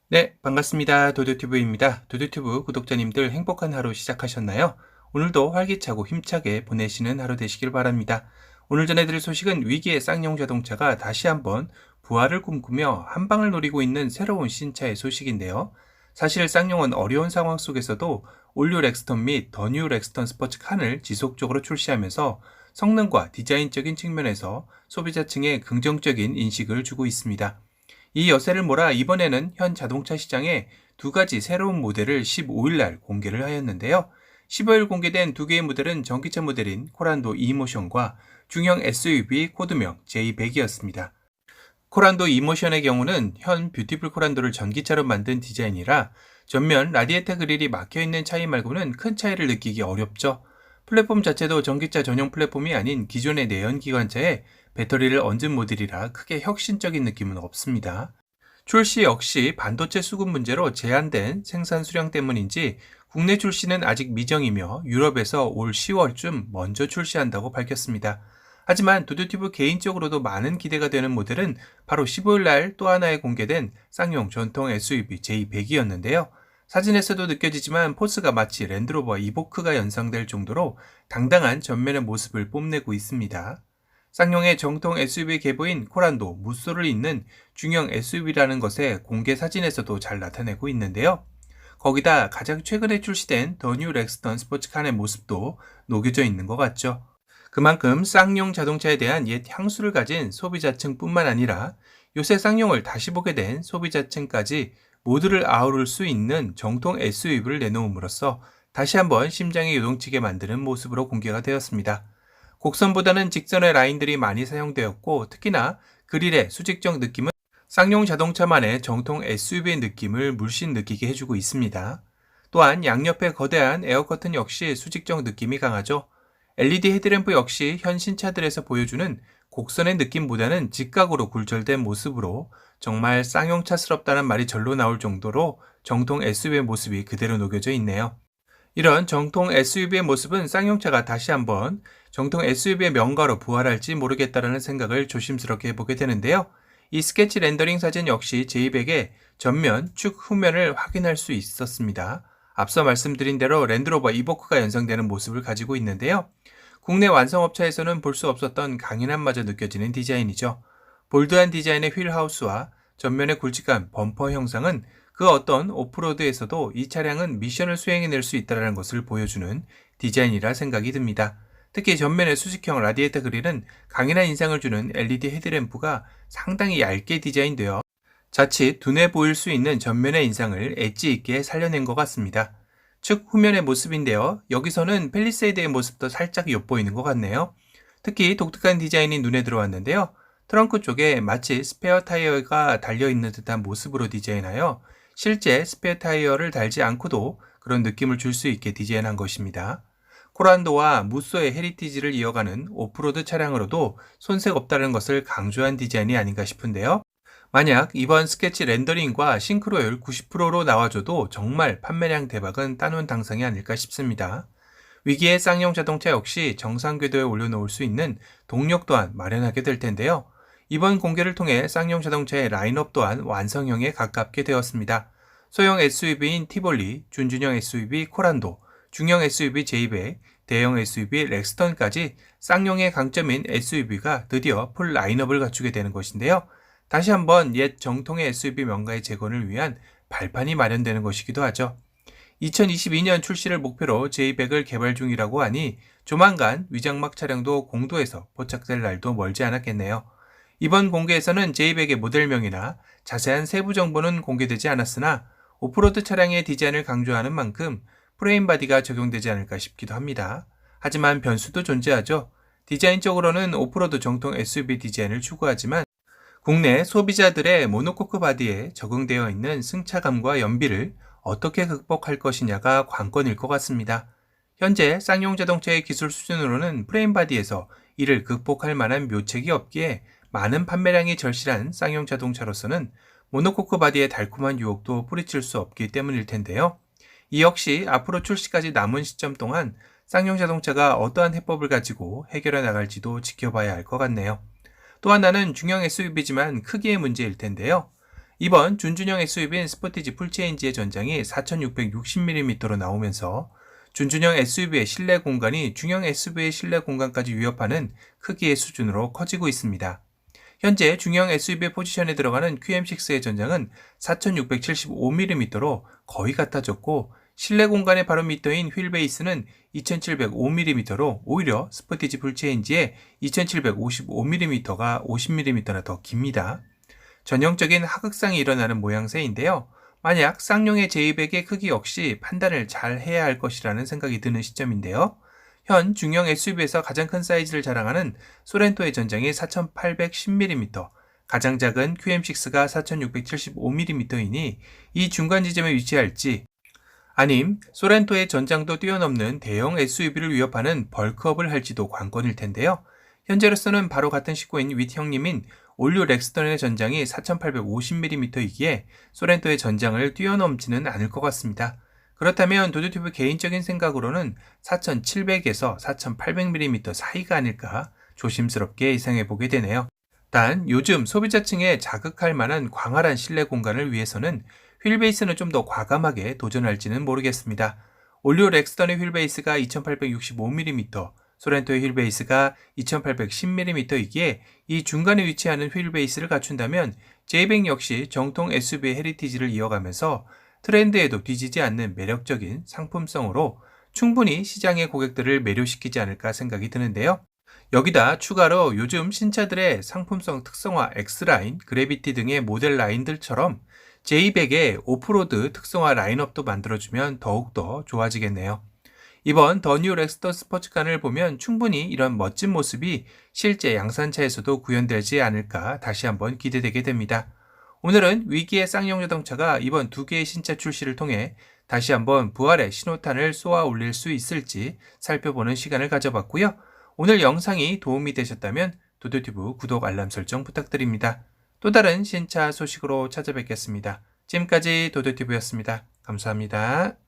네, 반갑습니다. 도도튜브입니다. 도도튜브 구독자님들 행복한 하루 시작하셨나요? 오늘도 활기차고 힘차게 보내시는 하루 되시길 바랍니다. 오늘 전해드릴 소식은 위기의 쌍용 자동차가 다시 한번 부활을 꿈꾸며 한 방을 노리고 있는 새로운 신차의 소식인데요. 사실 쌍용은 어려운 상황 속에서도 올류 렉스턴 및 더 뉴 렉스턴 스포츠 칸을 지속적으로 출시하면서 성능과 디자인적인 측면에서 소비자층에 긍정적인 인식을 주고 있습니다. 이 여세를 몰아 이번에는 현 자동차 시장에 두 가지 새로운 모델을 15일 날 공개를 하였는데요. 15일 공개된 두 개의 모델은 전기차 모델인 코란도 이모션과 중형 SUV 코드명 J100이었습니다. 코란도 이모션의 경우는 현 뷰티풀 코란도를 전기차로 만든 디자인이라 전면 라디에이터 그릴이 막혀있는 차이 말고는 큰 차이를 느끼기 어렵죠. 플랫폼 자체도 전기차 전용 플랫폼이 아닌 기존의 내연기관차에 배터리를 얹은 모델이라 크게 혁신적인 느낌은 없습니다. 출시 역시 반도체 수급 문제로 제한된 생산 수량 때문인지 국내 출시는 아직 미정이며 유럽에서 올 10월쯤 먼저 출시한다고 밝혔습니다. 하지만 도도티브 개인적으로도 많은 기대가 되는 모델은 바로 15일 날 또 하나의 공개된 쌍용 전통 SUV J100이었는데요. 사진에서도 느껴지지만 포스가 마치 랜드로버 이보크가 연상될 정도로 당당한 전면의 모습을 뽐내고 있습니다. 쌍용의 정통 SUV 계보인 코란도 무쏘를 잇는 중형 SUV라는 것에 공개 사진에서도 잘 나타내고 있는데요. 거기다 가장 최근에 출시된 더 뉴 렉스턴 스포츠칸의 모습도 녹여져 있는 것 같죠. 그만큼 쌍용 자동차에 대한 옛 향수를 가진 소비자층뿐만 아니라 요새 쌍용을 다시 보게 된 소비자층까지 모두를 아우를 수 있는 정통 SUV를 내놓음으로써 다시 한번 심장이 요동치게 만드는 모습으로 공개가 되었습니다. 곡선보다는 직선의 라인들이 많이 사용되었고 특히나 그릴의 수직적 느낌은 쌍용 자동차만의 정통 SUV의 느낌을 물씬 느끼게 해주고 있습니다. 또한 양옆의 거대한 에어커튼 역시 수직적 느낌이 강하죠. LED 헤드램프 역시 현 신차들에서 보여주는 곡선의 느낌보다는 직각으로 굴절된 모습으로 정말 쌍용차스럽다는 말이 절로 나올 정도로 정통 SUV의 모습이 그대로 녹여져 있네요. 이런 정통 SUV의 모습은 쌍용차가 다시 한번 정통 SUV의 명가로 부활할지 모르겠다라는 생각을 조심스럽게 해보게 되는데요. 이 스케치 렌더링 사진 역시 J100의 전면, 축 후면을 확인할 수 있었습니다. 앞서 말씀드린 대로 랜드로버 이보크가 연상되는 모습을 가지고 있는데요. 국내 완성업체에서는 볼 수 없었던 강인함마저 느껴지는 디자인이죠. 볼드한 디자인의 휠하우스와 전면의 굵직한 범퍼 형상은 그 어떤 오프로드에서도 이 차량은 미션을 수행해낼 수 있다는 것을 보여주는 디자인이라 생각이 듭니다. 특히 전면의 수직형 라디에이터 그릴은 강인한 인상을 주는 LED 헤드램프가 상당히 얇게 디자인되어 자칫 둔해 보일 수 있는 전면의 인상을 엣지 있게 살려낸 것 같습니다. 측 후면의 모습인데요. 여기서는 팰리세이드의 모습도 살짝 엿보이는 것 같네요. 특히 독특한 디자인이 눈에 들어왔는데요. 트렁크 쪽에 마치 스페어 타이어가 달려있는 듯한 모습으로 디자인하여 실제 스페어 타이어를 달지 않고도 그런 느낌을 줄 수 있게 디자인한 것입니다. 코란도와 무쏘의 헤리티지를 이어가는 오프로드 차량으로도 손색 없다는 것을 강조한 디자인이 아닌가 싶은데요. 만약 이번 스케치 렌더링과 싱크로율 90%로 나와줘도 정말 판매량 대박은 따놓은 당상이 아닐까 싶습니다. 위기의 쌍용 자동차 역시 정상 궤도에 올려놓을 수 있는 동력 또한 마련하게 될 텐데요. 이번 공개를 통해 쌍용 자동차의 라인업 또한 완성형에 가깝게 되었습니다. 소형 SUV인 티볼리, 준준형 SUV 코란도, 중형 SUV J100, 대형 SUV 렉스턴까지 쌍용의 강점인 SUV가 드디어 풀 라인업을 갖추게 되는 것인데요. 다시 한번 옛 정통의 SUV 명가의 재건을 위한 발판이 마련되는 것이기도 하죠. 2022년 출시를 목표로 J100을 개발 중이라고 하니 조만간 위장막 차량도 공도에서 포착될 날도 멀지 않았겠네요. 이번 공개에서는 J100의 모델명이나 자세한 세부 정보는 공개되지 않았으나 오프로드 차량의 디자인을 강조하는 만큼 프레임 바디가 적용되지 않을까 싶기도 합니다. 하지만 변수도 존재하죠. 디자인적으로는 오프로드 정통 SUV 디자인을 추구하지만 국내 소비자들의 모노코크 바디에 적응되어 있는 승차감과 연비를 어떻게 극복할 것이냐가 관건일 것 같습니다. 현재 쌍용 자동차의 기술 수준으로는 프레임 바디에서 이를 극복할 만한 묘책이 없기에 많은 판매량이 절실한 쌍용 자동차로서는 모노코크 바디의 달콤한 유혹도 뿌리칠 수 없기 때문일 텐데요. 이 역시 앞으로 출시까지 남은 시점 동안 쌍용 자동차가 어떠한 해법을 가지고 해결해 나갈지도 지켜봐야 할 것 같네요. 또 하나는 중형 SUV지만 크기의 문제일 텐데요. 이번 준준형 SUV인 스포티지 풀체인지의 전장이 4660mm로 나오면서 준준형 SUV의 실내 공간이 중형 SUV의 실내 공간까지 위협하는 크기의 수준으로 커지고 있습니다. 현재 중형 SUV 포지션에 들어가는 QM6의 전장은 4675mm로 거의 같아졌고 실내 공간의 바로 밑더인 휠 베이스는 2705mm로 오히려 스포티지 풀체인지의 2755mm가 50mm나 더 깁니다. 전형적인 하극상이 일어나는 모양새인데요. 만약 쌍용의 제200의 크기 역시 판단을 잘 해야 할 것이라는 생각이 드는 시점인데요. 현 중형 SUV에서 가장 큰 사이즈를 자랑하는 소렌토의 전장이 4810mm, 가장 작은 QM6가 4675mm이니 이 중간 지점에 위치할지 아님 소렌토의 전장도 뛰어넘는 대형 SUV를 위협하는 벌크업을 할지도 관건일 텐데요. 현재로서는 바로 같은 식구인 윗형님인 올류 렉스턴의 전장이 4850mm이기에 소렌토의 전장을 뛰어넘지는 않을 것 같습니다. 그렇다면 도드튜브 개인적인 생각으로는 4700에서 4800mm 사이가 아닐까 조심스럽게 예상해 보게 되네요. 단 요즘 소비자층에 자극할 만한 광활한 실내 공간을 위해서는 휠베이스는 좀 더 과감하게 도전할지는 모르겠습니다. 올류 렉스턴의 휠베이스가 2865mm, 소렌토의 휠베이스가 2810mm이기에 이 중간에 위치하는 휠베이스를 갖춘다면 J100 역시 정통 SUV의 헤리티지를 이어가면서 트렌드에도 뒤지지 않는 매력적인 상품성으로 충분히 시장의 고객들을 매료시키지 않을까 생각이 드는데요. 여기다 추가로 요즘 신차들의 상품성 특성화 X라인, 그래비티 등의 모델 라인들처럼 J100의 오프로드 특성화 라인업도 만들어주면 더욱더 좋아지겠네요. 이번 더 뉴 렉스턴 스포츠칸을 보면 충분히 이런 멋진 모습이 실제 양산차에서도 구현되지 않을까 다시 한번 기대되게 됩니다. 오늘은 위기의 쌍용 자동차가 이번 두 개의 신차 출시를 통해 다시 한번 부활의 신호탄을 쏘아 올릴 수 있을지 살펴보는 시간을 가져봤고요. 오늘 영상이 도움이 되셨다면 도드튜브 구독 알람 설정 부탁드립니다. 또 다른 신차 소식으로 찾아뵙겠습니다. 지금까지 도드튜브였습니다. 감사합니다.